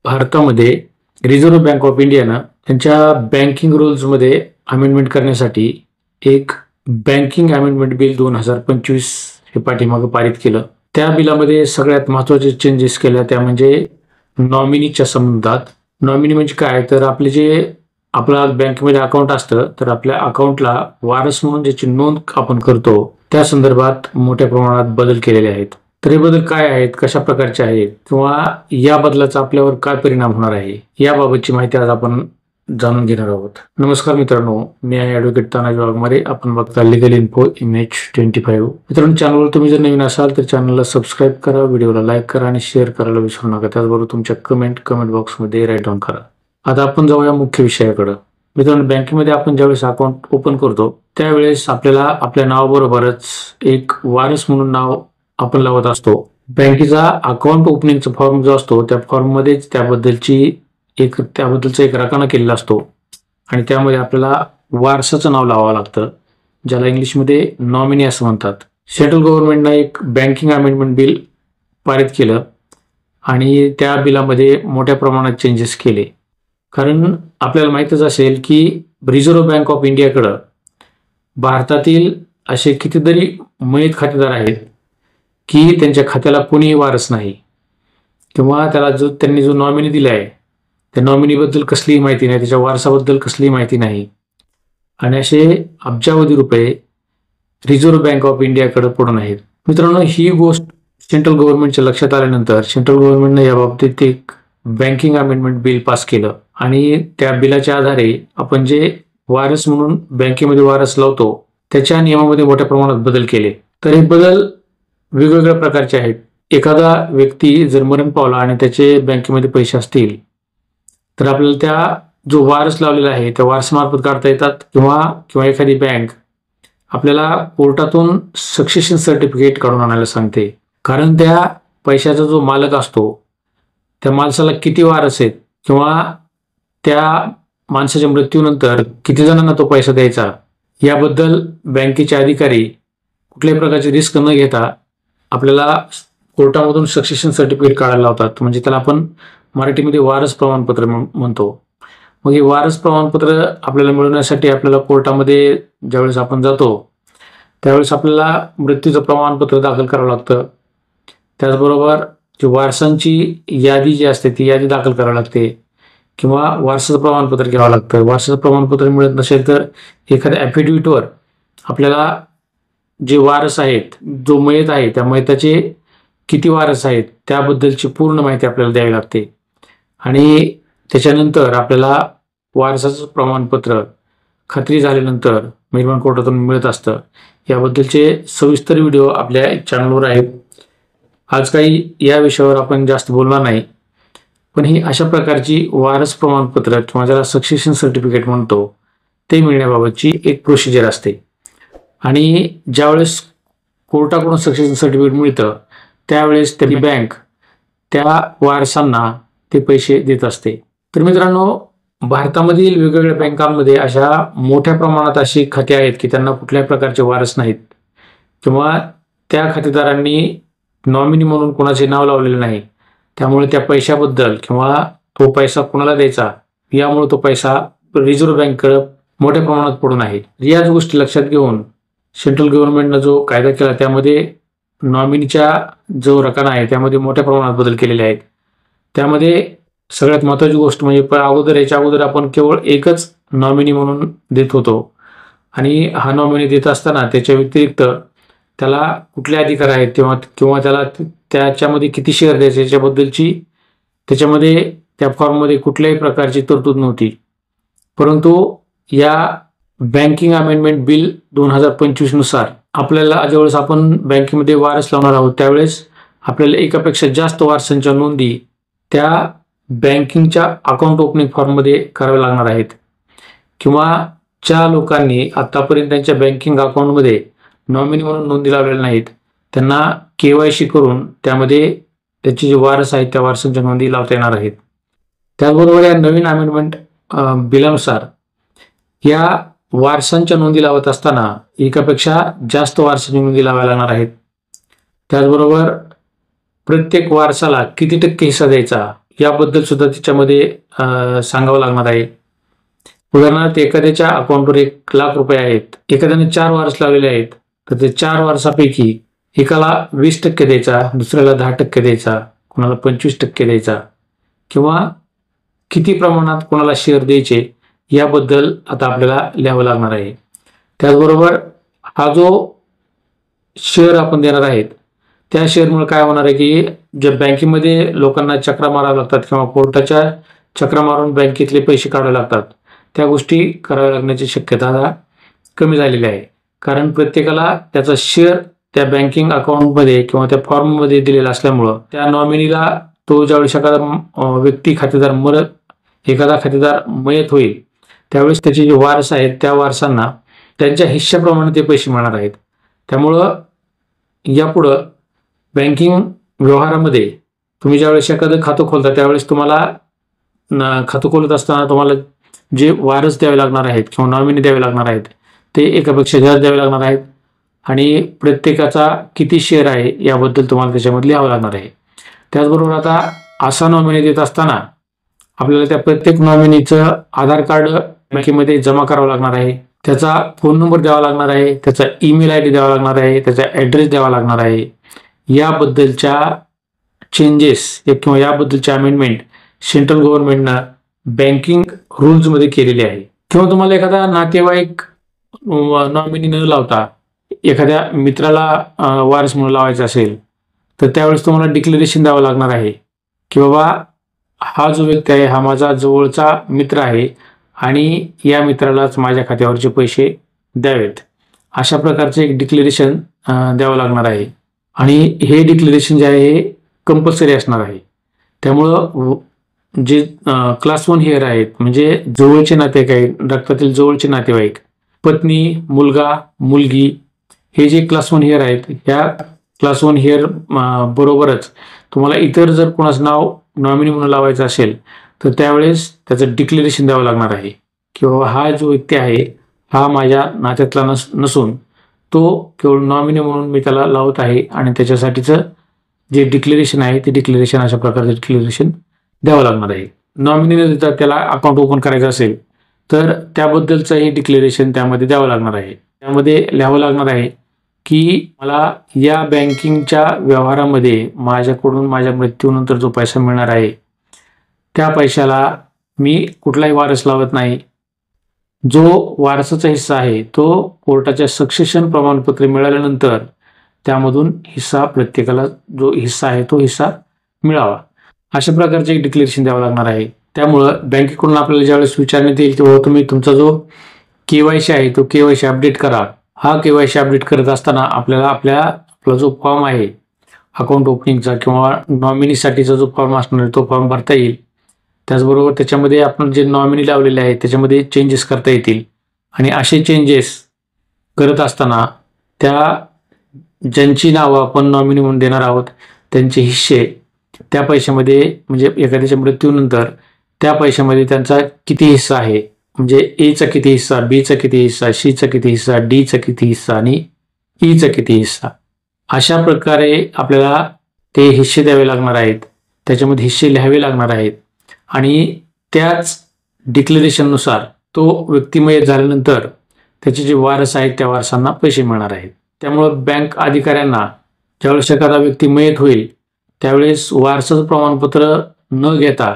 भारतामध्ये reserve bank of इंडियानं त्यांच्या बँकिंग रूल्समध्ये अमेंडमेंट करण्यासाठी एक बँकिंग अमेंडमेंट बिल 2025 हे पाठीमागं पारित केलं. त्या बिलामध्ये सगळ्यात महत्त्वाचे चेंजेस केल्या त्या म्हणजे नॉमिनीच्या संबंधात. नॉमिनी म्हणजे काय, तर आपले जे आपला बँकेमध्ये अकाउंट असतं तर आपल्या अकाउंटला वारस म्हणून ज्याची नोंद आपण करतो त्या संदर्भात मोठ्या प्रमाणात बदल केलेले आहेत. तर हे बदल काय आहेत, कशा प्रकारचे आहेत किंवा या बदलाचा आपल्यावर काय परिणाम होणार आहे याबाबतची माहिती आज आपण जाणून घेणार आहोत. नमस्कार मित्रांनो, मी आहे ॲडव्होकेट तानाजी वाघमारे. आपण बघता लिगल इन्फो MH25. मित्रांनो, चॅनलवर तुम्ही जर नवीन असाल तर चॅनलला सबस्क्राईब करा, व्हिडिओला लाईक करा आणि शेअर करायला विसरू नका. त्याचबरोबर तुमच्या कमेंट बॉक्समध्ये राईट डाऊन करा. आता आपण जाऊया मुख्य विषयाकडे. मित्रांनो, बँकेमध्ये आपण ज्यावेळेस अकाउंट ओपन करतो त्यावेळेस आपल्याला आपल्या नावाबरोबरच एक वारस म्हणून नाव आपण लावत असतो. बँकेचा अकाउंट ओपनिंगचा फॉर्म जो असतो त्या फॉर्ममध्येच त्याबद्दलचा एक रकाना केलेला असतो आणि त्यामध्ये आपल्याला वारसाचं नाव लावावं लागतं, ज्याला इंग्लिशमध्ये नॉमिनी असं म्हणतात. सेंट्रल गव्हर्नमेंटनं एक बँकिंग अमेंडमेंट बिल पारित केलं आणि त्या बिलामध्ये मोठ्या प्रमाणात चेंजेस केले. कारण आपल्याला माहीतच असेल की रिझर्व्ह बँक ऑफ इंडियाकडं भारतातील असे कितीतरी मयत खातेदार आहेत की त्यांच्या खात्याला कोणीही वारस नाही किंवा त्याला त्यांनी जो नॉमिनी दिला आहे त्या नॉमिनीबद्दल कसलीही माहिती नाही, त्याच्या वारसाबद्दल कसलीही माहिती नाही आणि असे अब्जावधी रुपये रिझर्व्ह बँक ऑफ इंडियाकडे पडून आहेत. मित्रांनो, ही गोष्ट सेंट्रल गव्हर्नमेंटच्या लक्षात आल्यानंतर सेंट्रल गव्हर्नमेंटनं याबाबतीत एक बँकिंग अमेंडमेंट बिल पास केलं आणि त्या बिलाच्या आधारे आपण जे वारस म्हणून बँकेमध्ये वारस लावतो त्याच्या नियमामध्ये मोठ्या प्रमाणात बदल केले. तर हे बदल वेगवेगळ्या प्रकारचे आहेत. एखादा व्यक्ती जर मरण पावला आणि त्याचे बँकेमध्ये पैसे असतील तर आपल्याला त्या जो वारस लावलेला आहे त्या वारसामार्फत काढता येतात किंवा एखादी बँक आपल्याला कोर्टातून सक्सेशन सर्टिफिकेट काढून आणायला सांगते. कारण त्या पैशाचा जो मालक असतो त्या माणसाला किती वारस आहेत किंवा त्या माणसाच्या मृत्यूनंतर किती जणांना तो पैसा द्यायचा याबद्दल बँकेचे अधिकारी कुठल्याही प्रकारची रिस्क न घेता आपल्याला कोर्टामधून सक्सेशन सर्टिफिकेट काढायला लावतात. म्हणजे त्याला आपण मराठीमध्ये वारस प्रमाणपत्र म्हणतो. मग हे वारस प्रमाणपत्र आपल्याला मिळवण्यासाठी आपल्याला कोर्टामध्ये ज्यावेळेस आपण जातो त्यावेळेस आपल्याला मृत्यूचं प्रमाणपत्र दाखल करावं लागतं. त्याचबरोबर जी वारसांची यादी जी असते ती यादी दाखल करावी लागते किंवा वारसाचं प्रमाणपत्र घ्यावं लागतं. वारसाचं प्रमाणपत्र मिळत नसेल तर एखाद्या ॲफिडेव्हिटवर आपल्याला जे वारस आहेत, जो मयत आहे त्या मयताचे किती वारस आहेत त्याबद्दलची पूर्ण माहिती आपल्याला द्यावी लागते आणि त्याच्यानंतर आपल्याला वारसाचं प्रमाणपत्र खात्री झाल्यानंतर मेहरबान कोर्टातून मिळत असतं. याबद्दलचे सविस्तर व्हिडिओ आपल्या चॅनलवर आहेत. आज काही या विषयावर आपण जास्त बोलणार नाही, पण ही अशा प्रकारची वारस प्रमाणपत्र किंवा ज्याला सक्सेशन सर्टिफिकेट म्हणतो ते मिळण्याबाबतची एक प्रोसिजर असते आणि ज्यावेळेस कोर्टाकडून सक्सेशन सर्टिफिकेट मिळतं त्यावेळेस ती बँक त्या वारसांना ते पैसे देत असते. तर मित्रांनो, भारतामधील वेगवेगळ्या बँकांमध्ये अशा मोठ्या प्रमाणात अशी खाती आहेत की त्यांना कुठल्याही प्रकारचे वारस नाहीत किंवा त्या खातेदारांनी नॉमिनी म्हणून कोणाचे नाव लावलेले नाही. त्यामुळे त्या पैशाबद्दल किंवा तो पैसा कोणाला द्यायचा यामुळे तो पैसा रिझर्व्ह बँकेकडे मोठ्या प्रमाणात पडून आहे. याच गोष्टी लक्षात घेऊन सेंट्रल गव्हर्नमेंटनं जो कायदा केला त्यामध्ये नॉमिनीच्या जो रकाना आहे त्यामध्ये मोठ्या प्रमाणात बदल केलेले आहेत. त्यामध्ये सगळ्यात महत्त्वाची गोष्ट म्हणजे याच्या अगोदर आपण केवळ एकच नॉमिनी म्हणून देत होतो आणि हा नॉमिनी देत असताना त्याच्या व्यतिरिक्त त्याला कुठले अधिकार आहेत किंवा त्याला त्याच्यामध्ये किती शेअर द्यायचे याच्याबद्दलची त्याच्यामध्ये त्या फॉर्ममध्ये कुठल्याही प्रकारची तरतूद नव्हती. परंतु या बँकिंग अमेंडमेंट बिल 2025 नुसार आपल्याला ज्यावेळेस आपण बँकेमध्ये वारस लावणार आहोत त्यावेळेस आपल्याला एकापेक्षा जास्त वारसांच्या नोंदी त्या बँकिंगच्या अकाउंट ओपनिंग फॉर्ममध्ये कराव्या लागणार आहेत किंवा ज्या लोकांनी आतापर्यंत त्यांच्या बँकिंग अकाउंटमध्ये नॉमिनी म्हणून नोंदी लावलेल्या नाहीत त्यांना KYC करून त्यामध्ये त्याचे जे वारस आहेत त्या वारसांच्या नोंदी लावता येणार आहेत. त्याचबरोबर या नवीन अमेंडमेंट बिलानुसार या वारसांच्या नोंदी लावत असताना एकापेक्षा जास्त वारसांची नोंदी लावायला लागणार आहेत. त्याचबरोबर प्रत्येक वारसाला किती टक्के हिस्सा द्यायचा याबद्दल सुद्धा त्याच्यामध्ये सांगावं लागणार आहे. उदाहरणार्थ एखाद्याच्या अकाउंटवर 1,00,000 रुपये आहेत, एखाद्याने 4 वार्स लावलेले आहेत, तर ते 4 वार्सापैकी एकाला 20% द्यायचा, दुसऱ्याला 10% द्यायचा, कोणाला 25% द्यायचा किंवा किती प्रमाणात कोणाला शेअर द्यायचे याबद्दल आता आपल्याला लिहावं लागणार आहे. त्याचबरोबर हा जो शेअर आपण देणार आहेत त्या शेअरमुळे काय होणार आहे की जे बँकेमध्ये लोकांना चक्रा माराव्या लागतात किंवा कोर्टाच्या चक्रा मारून बँकेतले पैसे काढावे लागतात, त्या गोष्टी कराव्या लागण्याची शक्यता आता कमी झालेली आहे. कारण प्रत्येकाला त्याचा शेअर त्या बँकिंग अकाउंटमध्ये किंवा त्या फॉर्ममध्ये दिलेला असल्यामुळं त्या नॉमिनीला तो ज्यावेळेस एखादा व्यक्ती खातेदार एखादा खातेदार मयत होईल त्यावेळेस त्याचे जे वारस आहेत त्या वारसांना त्यांच्या हिश्श्याप्रमाणे ते पैसे मिळणार आहेत. त्यामुळं यापुढं बँकिंग व्यवहारामध्ये तुम्ही ज्यावेळेस एखादं खातं खोलता त्यावेळेस तुम्हाला खातं खोलत असताना तुम्हाला जे वारस द्यावे लागणार आहेत किंवा नॉमिनी द्यावे लागणार आहेत ते एकापेक्षा जास्त द्यावे लागणार आहेत आणि प्रत्येकाचा किती शेअर आहे याबद्दल तुम्हाला त्याच्यामध्ये लिहावं लागणार आहे. त्याचबरोबर आता असा नॉमिनी देत असताना आपल्याला त्या प्रत्येक नॉमिनीचं आधार कार्ड बँकेमध्ये जमा करावं लागणार आहे, त्याचा फोन नंबर द्यावा लागणार आहे, त्याचा ईमेल ID द्यावा लागणार आहे, त्याचा ॲड्रेस द्यावा लागणार आहे. याबद्दलच्या चेंजेस किंवा याबद्दलच्या अमेंडमेंट सेंट्रल गव्हर्नमेंटनं बँकिंग रूल्समध्ये केलेली आहे. किंवा तुम्हाला एखादा नातेवाईक नॉमिनी न लावता एखाद्या मित्राला वारस म्हणून लावायचा असेल तर त्यावेळेस तुम्हाला डिक्लेरेशन द्यावं लागणार आहे की बाबा हा जो व्यक्ती आहे हा माझा जवळचा मित्र आहे आणि या मित्रालाच माझ्या खात्यावरचे पैसे द्यावेत, अशा प्रकारचे एक डिक्लेरेशन द्यावं लागणार आहे. आणि हे डिक्लेरेशन जे आहे हे कंपल्सरी असणार आहे. त्यामुळं जे क्लास 1 हेअर आहेत म्हणजे जवळचे नातेवाईक आहेत, रक्तातील जवळचे नातेवाईक, पत्नी, मुलगा, मुलगी, हे जे क्लास 1 हेअर आहेत ह्या क्लास 1 हेअर बरोबरच तुम्हाला इतर जर कोणाचं नाव नॉमिनी म्हणून लावायचं असेल तर त्यावेळेस त्याचं डिक्लेरेशन द्यावं लागणार आहे की बाबा हा जो व्यक्ती आहे हा माझ्या नात्यातला नसून तो केवळ नॉमिनी म्हणून मी त्याला लावत आहे आणि त्याच्यासाठीचं जे डिक्लेरेशन आहे ते डिक्लेरेशन अशा प्रकारचं डिक्लेरेशन द्यावं लागणार आहे. नॉमिनीने जर त्याला अकाउंट ओपन करायचं असेल तर त्याबद्दलचंही डिक्लेरेशन त्यामध्ये द्यावं लागणार आहे. त्यामध्ये लिहावं लागणार आहे की मला या बँकिंगच्या व्यवहारामध्ये माझ्याकडून माझ्या मृत्यूनंतर जो पैसा मिळणार आहे त्या पैशाला मी कुठलाही वारस लावत नाही. जो वारसाचा हिस्सा आहे तो कोर्टाच्या सक्सेशन प्रमाणपत्र मिळाल्यानंतर त्यामधून हिस्सा प्रत्येकाला जो हिस्सा आहे तो हिस्सा मिळावा, अशा प्रकारचे एक डिक्लेरेशन द्यावं लागणार आहे. त्यामुळं बँकेकडून आपल्याला ज्यावेळेस विचारण्यात येईल तेव्हा तुम्ही तुमचा जो KYC आहे तो KYC अपडेट करा. हा KYC अपडेट करत असताना आपल्याला आपला जो फॉर्म आहे अकाउंट ओपनिंगचा किंवा नॉमिनीसाठीचा जो फॉर्म असणार तो फॉर्म भरता येईल. त्याचबरोबर त्याच्यामध्ये आपण जे नॉमिनी लावलेले आहेत त्याच्यामध्ये चेंजेस करता येतील आणि असे चेंजेस करत असताना त्या ज्यांची नावं आपण नॉमिनी म्हणून देणार आहोत त्यांचे हिस्से त्या पैशामध्ये म्हणजे एखाद्याच्या मृत्यूनंतर त्या पैशामध्ये त्यांचा किती हिस्सा आहे म्हणजे Aचा किती हिस्सा, Bचा किती हिस्सा, Cचा किती हिस्सा, Dचा किती हिस्सा आणि Eचा किती हिस्सा, अशा प्रकारे आपल्याला ते हिस्से द्यावे लागणार आहेत, त्याच्यामध्ये हिस्से लिहावे लागणार आहेत आणि त्याच डिक्लेरेशननुसार तो व्यक्ती मयत झाल्यानंतर त्याचे जे वारस आहेत त्या वारसांना पैसे मिळणार आहेत. त्यामुळं बँक अधिकाऱ्यांना ज्यावेळेस एखादा व्यक्ती मयत होईल त्यावेळेस वारसाचं प्रमाणपत्र न घेता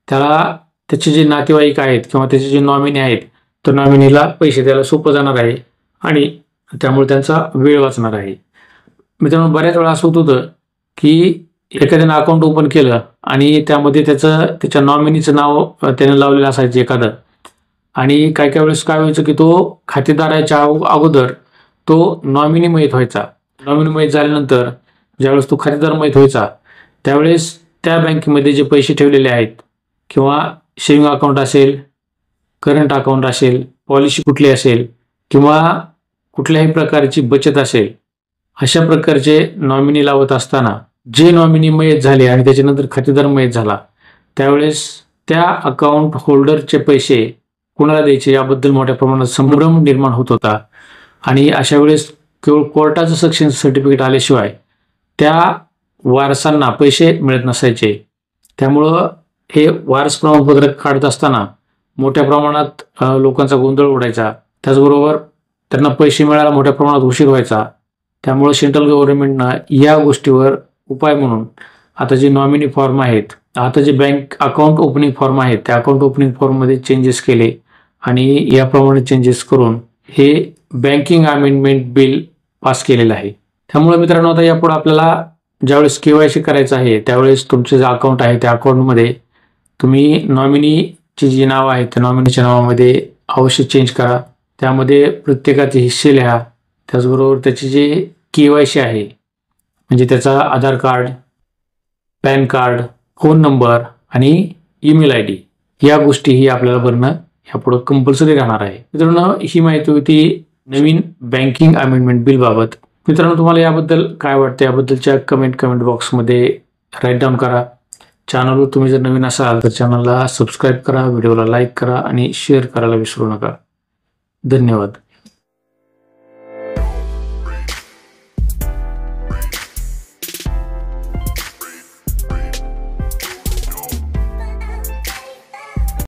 त्याला त्याचे जे नातेवाईक आहेत किंवा त्याचे जे नॉमिनी आहेत तर नॉमिनीला पैसे द्यायला सोपं जाणार आहे आणि त्यामुळे त्यांचा वेळ वाचणार आहे. मित्रांनो, बऱ्याच वेळा असं होत होतं की एखाद्यानं अकाउंट ओपन केलं आणि त्यामध्ये त्याच्या नॉमिनीचं नाव त्याने लावलेलं असायचं एखादं आणि काही वेळेस काय व्हायचं की तो खातेदाराच्या अगोदर तो नॉमिनी मयत व्हायचा. नॉमिनी मयत झाल्यानंतर ज्यावेळेस तो खातेदार मयत व्हायचा त्यावेळेस त्या बँकेमध्ये जे पैसे ठेवलेले आहेत किंवा सेविंग अकाउंट असेल, करंट अकाउंट असेल, पॉलिसी कुठली असेल किंवा कुठल्याही प्रकारची बचत असेल, अशा प्रकारचे नॉमिनी लावत असताना जे नॉमिनी मयत झाले आणि त्याच्यानंतर खातेदार मयत झाला त्यावेळेस त्या अकाउंट होल्डरचे पैसे कुणाला द्यायचे याबद्दल मोठ्या प्रमाणात संभ्रम निर्माण होत होता आणि अशा वेळेस केवळ कोर्टाचं सक्सेशन सर्टिफिकेट आल्याशिवाय त्या वारसांना पैसे मिळत नसायचे. त्यामुळं हे वारस प्रमाणपत्र काढत असताना मोठ्या प्रमाणात लोकांचा गोंधळ उडायचा. त्याचबरोबर त्यांना पैसे मिळायला मोठ्या प्रमाणात उशीर व्हायचा. त्यामुळं सेंट्रल गव्हर्नमेंटनं या गोष्टीवर उपाय म्हणून आता जे नॉमिनी फॉर्म आहेत, आता जे बँक अकाउंट ओपनिंग फॉर्म आहेत, त्या अकाउंट ओपनिंग फॉर्ममध्ये चेंजेस केले आणि याप्रमाणे चेंजेस करून हे बँकिंग अमेंडमेंट बिल पास केलेलं आहे. त्यामुळे मित्रांनो, आता यापुढे आपल्याला ज्यावेळेस KYC करायचं आहे त्यावेळेस तुमचे जे अकाउंट आहे त्या अकाउंटमध्ये तुम्ही नॉमिनीची जी नावं आहेत त्या नॉमिनीच्या नावामध्ये अवश्य चेंज करा. त्यामध्ये प्रत्येकाचे हिस्से लिहा. त्याचबरोबर त्याची जे KYC आहे म्हणजे त्याचा Aadhaar card, PAN card, phone number आणि ईमेल ID या गोष्टीही आपल्याला भरणं यापुढे कंपल्सरी राहणार आहे. मित्रांनो, ही माहिती होती नवीन बँकिंग अमेंडमेंट बिल बाबत. मित्रांनो, तुम्हाला याबद्दल काय वाटतं याबद्दलच्या कमेंट बॉक्समध्ये राईट डाऊन करा. चॅनलवर तुम्ही जर नवीन असाल तर चॅनलला सबस्क्राईब करा, व्हिडिओला लाईक करा आणि शेअर करायला विसरू नका. धन्यवाद.